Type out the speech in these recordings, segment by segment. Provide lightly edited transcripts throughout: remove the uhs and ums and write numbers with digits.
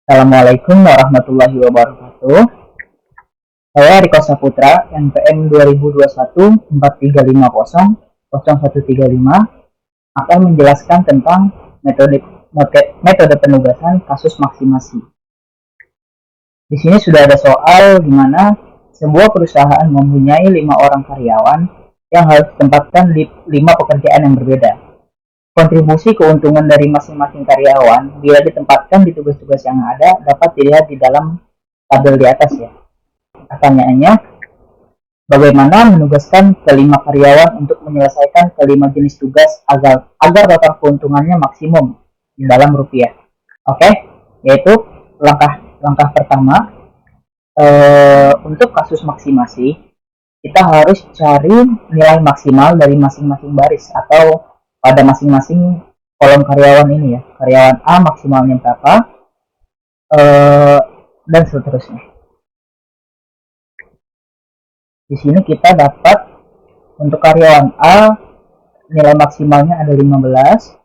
Assalamualaikum warahmatullahi wabarakatuh. Saya Riko Saputra, NPM 2021-4350-0135 akan menjelaskan tentang metode penugasan kasus maksimasi. Di sini sudah ada soal di mana sebuah perusahaan mempunyai 5 orang karyawan yang harus ditempatkan di 5 pekerjaan yang berbeda. Kontribusi keuntungan dari masing-masing karyawan bila ditempatkan di tugas-tugas yang ada dapat dilihat di dalam tabel di atas ya. Pertanyaannya, bagaimana menugaskan kelima karyawan untuk menyelesaikan kelima jenis tugas agar total keuntungannya maksimum di dalam rupiah? Oke, yaitu langkah pertama, untuk kasus maksimasi kita harus cari nilai maksimal dari masing-masing baris atau pada masing-masing kolom karyawan ini ya. Karyawan A maksimalnya berapa, dan seterusnya. Di sini kita dapat untuk karyawan A nilai maksimalnya ada 15,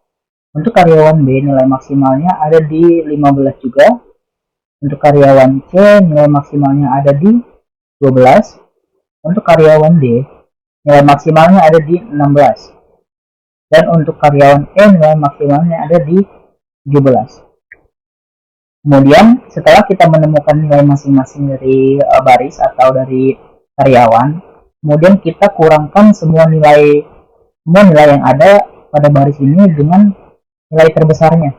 untuk karyawan B nilai maksimalnya ada di 15 juga, untuk karyawan C nilai maksimalnya ada di 12, untuk karyawan D nilai maksimalnya ada di 16, dan untuk karyawan E nilai maksimalnya ada di 17. Kemudian setelah kita menemukan nilai masing-masing dari baris atau dari karyawan, kemudian kita kurangkan semua nilai yang ada pada baris ini dengan nilai terbesarnya.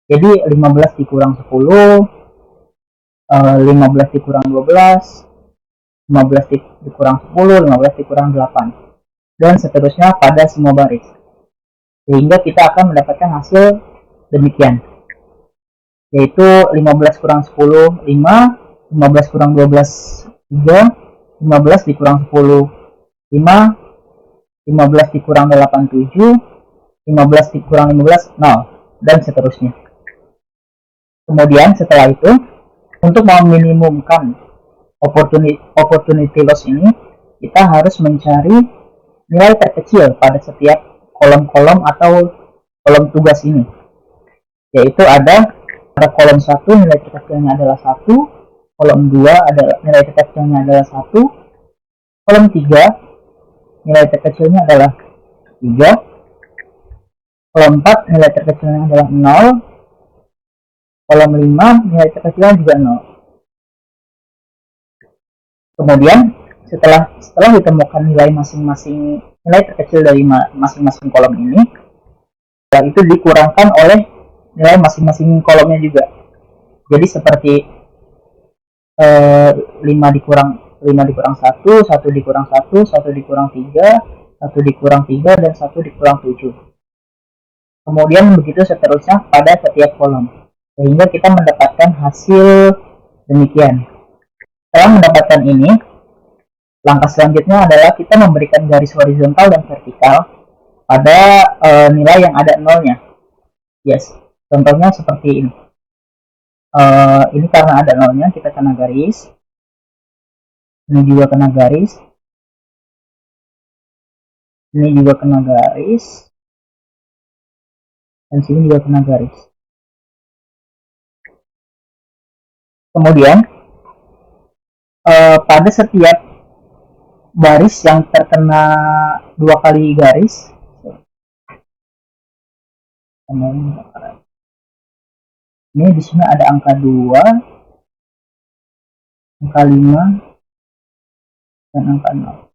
Jadi 15 dikurang 10, 15 dikurang 12, 15 dikurang 10, 15 dikurang 8, dan seterusnya pada semua baris. Sehingga kita akan mendapatkan hasil demikian, yaitu 15 kurang 10, 5, 15 kurang 12, 3, 15 dikurang 10, 5, 15 dikurang 8, 7, 15 dikurang 15, 0, dan seterusnya. Kemudian setelah itu, untuk meminimumkan opportunity loss ini, kita harus mencari nilai terkecil pada setiap kolom-kolom atau kolom tugas ini, yaitu ada pada kolom 1 nilai terkecilnya adalah 1, kolom 2 adalah nilai terkecilnya adalah 1, kolom 3 nilai terkecilnya adalah 3, kolom 4 nilai terkecilnya adalah 0, kolom 5 nilai terkecilnya juga 0. Kemudian setelah ditemukan nilai terkecil dari masing-masing kolom ini, itu dikurangkan oleh nilai masing-masing kolomnya juga. Jadi seperti 5 dikurang 1, 1 dikurang 1, 1 dikurang 3, 1 dikurang 3, dan 1 dikurang 7. Kemudian begitu seterusnya pada setiap kolom, sehingga kita mendapatkan hasil demikian. Setelah mendapatkan ini, langkah selanjutnya adalah kita memberikan garis horizontal dan vertikal pada nilai yang ada nolnya. Yes, contohnya seperti ini. Ini karena ada nolnya, kita kena garis. Ini juga kena garis. Ini juga kena garis. Dan sini juga kena garis. Kemudian, pada setiap baris yang terkena 2 kali garis, ini di sini ada angka 2, angka 5, dan angka 0.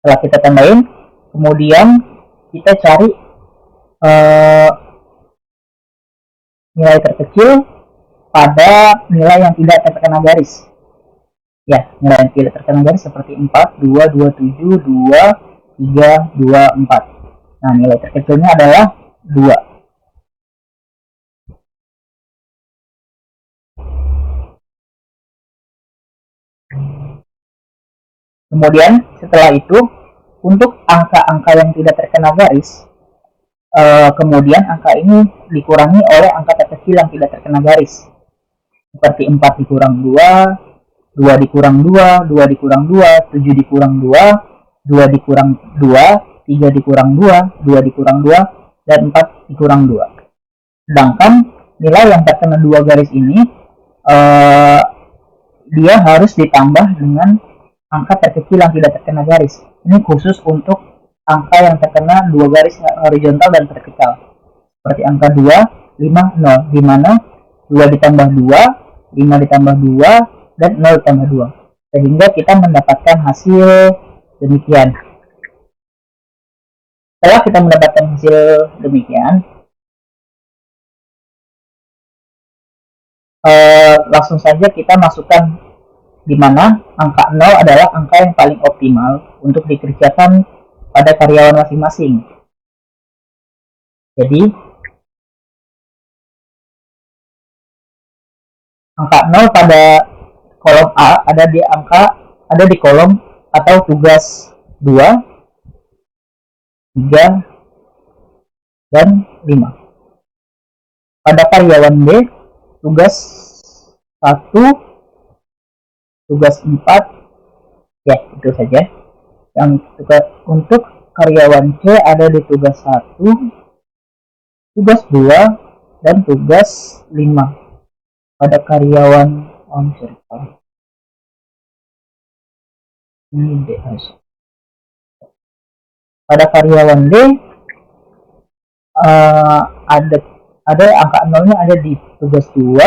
Setelah kita tambahin, kemudian kita cari nilai terkecil pada nilai yang tidak terkena garis. Ya, nilai yang tidak terkena garis seperti 4, 2, 27, 2, 3, 2, 4. Nah, nilai terkecilnya adalah 2. Kemudian setelah itu, untuk angka-angka yang tidak terkena garis, kemudian angka ini dikurangi oleh angka terkecil yang tidak terkena garis. Seperti 4 dikurang 2, 2 dikurang 2, 2 dikurang 2, 7 dikurang 2, 2 dikurang 2, 3 dikurang 2, 2 dikurang 2, dan 4 dikurang 2. Sedangkan nilai yang terkena 2 garis ini eh, dia harus ditambah dengan angka terkecil yang tidak terkena garis. Ini khusus untuk angka yang terkena 2 garis horizontal dan vertikal. Seperti angka 2, 5, 0, di mana 2 ditambah 2, 5 ditambah 2, dan 0 ditambah 2. Sehingga kita mendapatkan hasil demikian. Setelah kita mendapatkan hasil demikian, langsung saja kita masukkan di mana angka 0 adalah angka yang paling optimal untuk dikerjakan pada karyawan masing-masing. Jadi angka 0 pada kolom A ada di kolom atau tugas 2, 3, dan 5. Pada karyawan B tugas 1, tugas 4, ya itu saja. Yang untuk karyawan C ada di tugas 1, tugas 2, dan tugas 5. Pada karyawan ini D. Pada karyawan D ada angka 0-nya ada di tugas 2,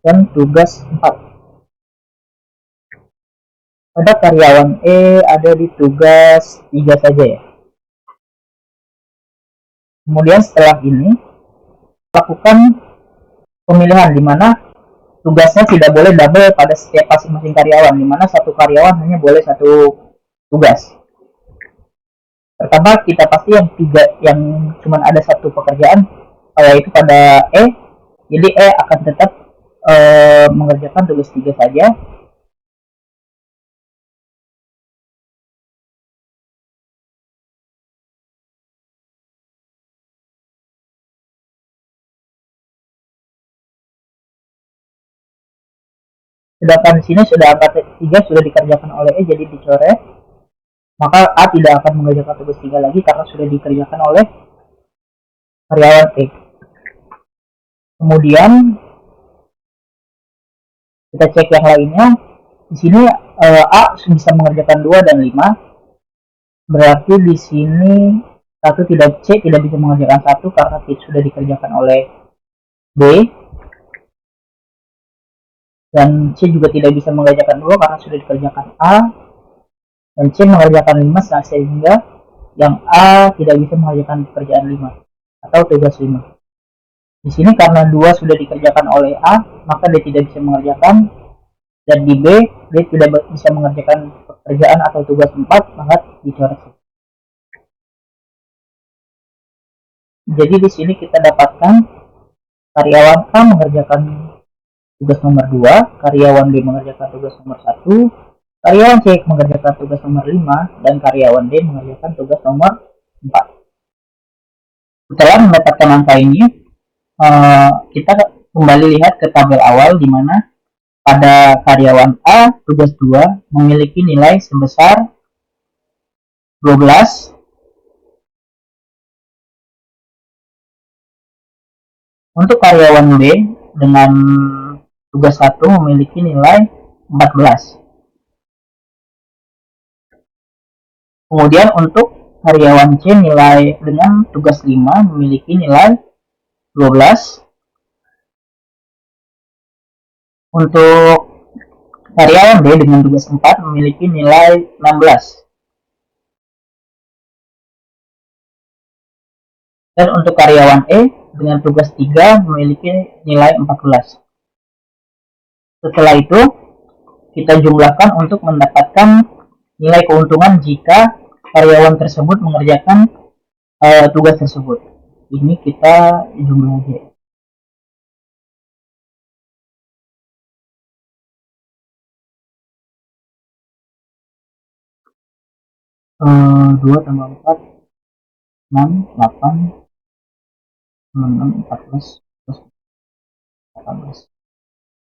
dan tugas 4. Pada karyawan E ada di tugas 3 saja ya. Kemudian setelah ini lakukan pemilihan di mana tugasnya tidak boleh double pada setiap masing-masing karyawan, di mana satu karyawan hanya boleh satu tugas. Pertama kita pasti yang cuma ada satu pekerjaan, yaitu pada E. Jadi E akan tetap mengerjakan tugas 3 saja. Sedangkan di sini sudah angka 3 sudah dikerjakan oleh E, jadi dicoret. Maka A tidak akan mengerjakan tugas 3 lagi karena sudah dikerjakan oleh karyawan E. Kemudian kita cek yang lainnya. Di sini A bisa mengerjakan 2 dan 5. Berarti di sini C tidak bisa mengerjakan 1 karena sudah dikerjakan oleh B. Dan C juga tidak bisa mengerjakan 2 karena sudah dikerjakan A. Dan C mengerjakan 5 sehingga yang A tidak bisa mengerjakan pekerjaan 5 atau tugas 5. Di sini karena 2 sudah dikerjakan oleh A, maka dia tidak bisa mengerjakan. Dan di B, dia tidak bisa mengerjakan pekerjaan atau tugas 4, maka dicoret. Jadi di sini kita dapatkan karyawan A mengerjakan tugas nomor 2, karyawan B mengerjakan tugas nomor 1, karyawan C mengerjakan tugas nomor 5, dan karyawan D mengerjakan tugas nomor 4. Setelah mendapatkan angka ini, kita kembali lihat ke tabel awal di mana pada karyawan A tugas 2 memiliki nilai sebesar 12. Untuk karyawan B dengan tugas 1 memiliki nilai 14. Kemudian untuk karyawan C nilai dengan tugas 5 memiliki nilai 12. Untuk karyawan B dengan tugas 4 memiliki nilai 16. Dan untuk karyawan E dengan tugas 3 memiliki nilai 14. Setelah itu, kita jumlahkan untuk mendapatkan nilai keuntungan jika karyawan tersebut mengerjakan tugas tersebut. Ini kita jumlah aja. 2 tambah 4, 6, 8, 6, 14, 18.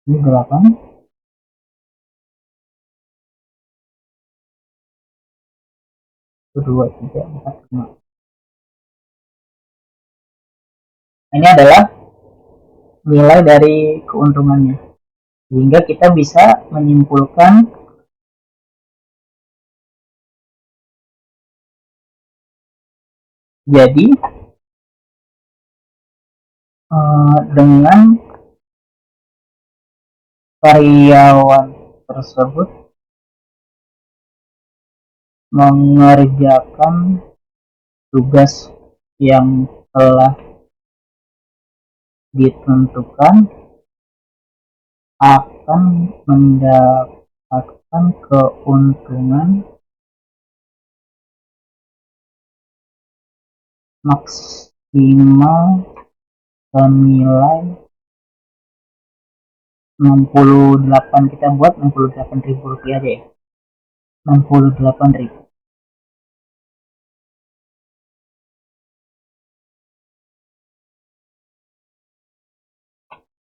Ini 8. 2, 3, 4, 5. Ini adalah nilai dari keuntungannya. Sehingga kita bisa menyimpulkan jadi dengan karyawan tersebut mengerjakan tugas yang telah ditentukan akan mendapatkan keuntungan maksimal senilai 68, kita buat 68.000 rupiah aja ya, 68.000.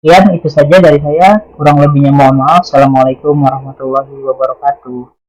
Ya, itu saja dari saya. Kurang lebihnya mohon maaf. Assalamualaikum warahmatullahi wabarakatuh.